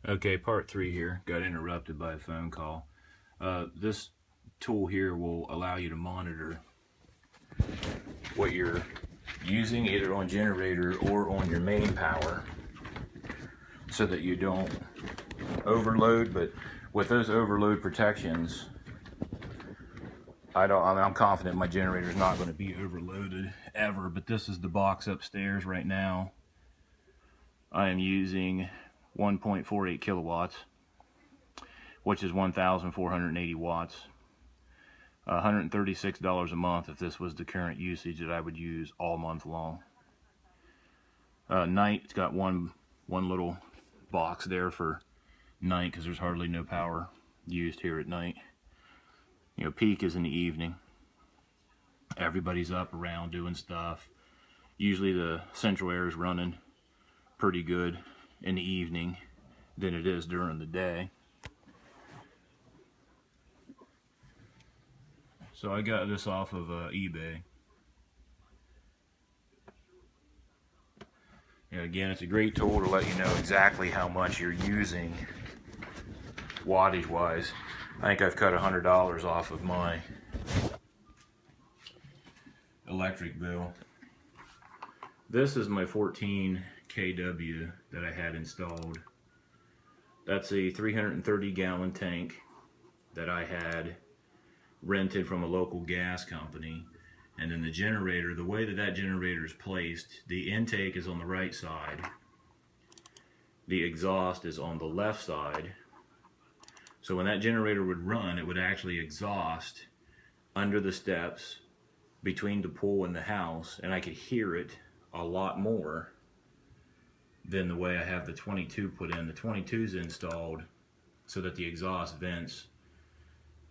Okay, part 3 here. Got interrupted by a phone call. This tool here will allow you to monitor what you're using either on generator or on your main power so that you don't overload. But with those overload protections, I'm confident my generator is not going to be overloaded ever. But this is the box upstairs right now. I am using 1.48 kilowatts, which is 1,480 watts. $136 a month if this was the current usage that I would use all month long. Night, it's got one little box there for night because there's hardly no power used here at night. You know, peak is in the evening. Everybody's up around doing stuff. Usually the central air is running pretty good in the evening than it is during the day. So I got this off of eBay. And again, it's a great tool to let you know exactly how much you're using wattage wise. I think I've cut $100 off of my electric bill. This is my 14 kW that I had installed. That's a 330 gallon tank that I had rented from a local gas company. And then the generator, the way that generator is placed, the intake is on the right side, the exhaust is on the left side. So when that generator would run, it would actually exhaust under the steps between the pool and the house, and I could hear it a lot more than the way I have the 22 put in. The 22 is installed so that the exhaust vents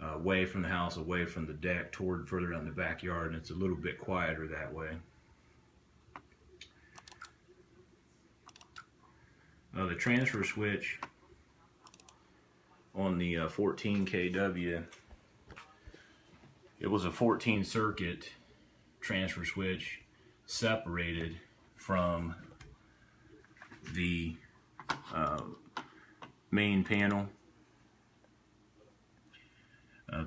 away from the house, away from the deck, toward further down the backyard, and it's a little bit quieter that way. The transfer switch on the 14 kW, it was a 14 circuit transfer switch separated from the main panel.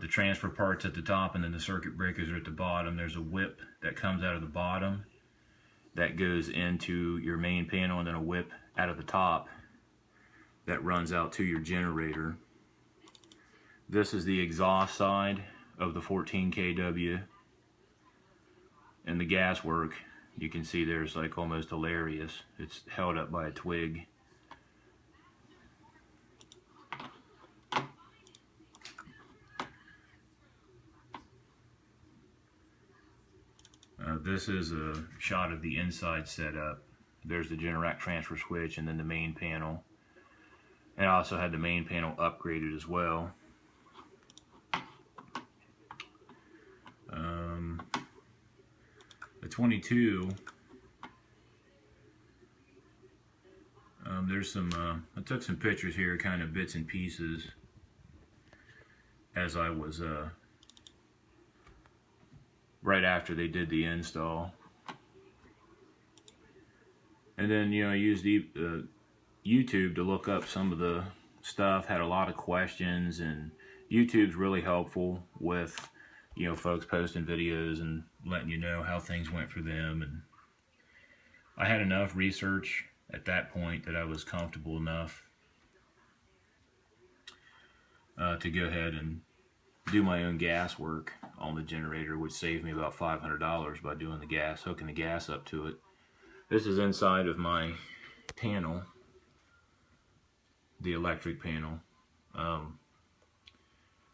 The transfer part's at the top and then the circuit breakers are at the bottom. There's a whip that comes out of the bottom that goes into your main panel, and then a whip out of the top that runs out to your generator. This is the exhaust side of the 14 kW, and the gas work, you can see there's like almost hilarious. It's held up by a twig. This is a shot of the inside setup. There's the Generac transfer switch and then the main panel. And I also had the main panel upgraded as well. The 22, there's some, I took some pictures here, kind of bits and pieces, as I was right after they did the install. And then, you know, I used YouTube to look up some of the stuff, had a lot of questions, and YouTube's really helpful with, you know, folks posting videos and letting you know how things went for them. And I had enough research at that point that I was comfortable enough to go ahead and do my own gas work on the generator, which saved me about $500 by doing the gas, hooking the gas up to it. This is inside of my panel, the electric panel.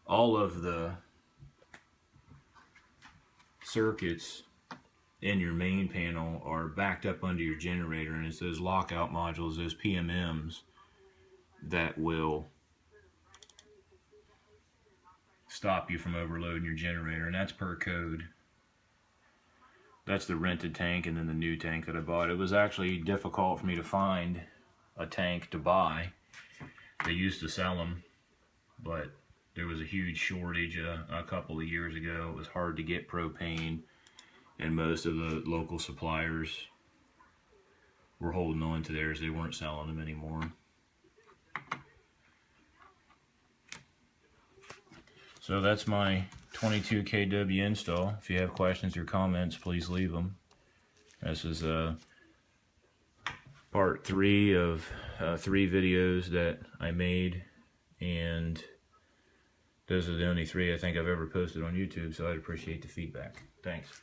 All of the circuits in your main panel are backed up under your generator, and it's those lockout modules, those PMMs, that will stop you from overloading your generator, and that's per code. That's the rented tank and then the new tank that I bought. It was actually difficult for me to find a tank to buy. They used to sell them, but there was a huge shortage a couple of years ago. It was hard to get propane, and most of the local suppliers were holding on to theirs. They weren't selling them anymore. So that's my 22 kW install. If you have questions or comments, please leave them. This is part 3 of 3 videos that I made, and those are the only 3 I think I've ever posted on YouTube, so I'd appreciate the feedback. Thanks.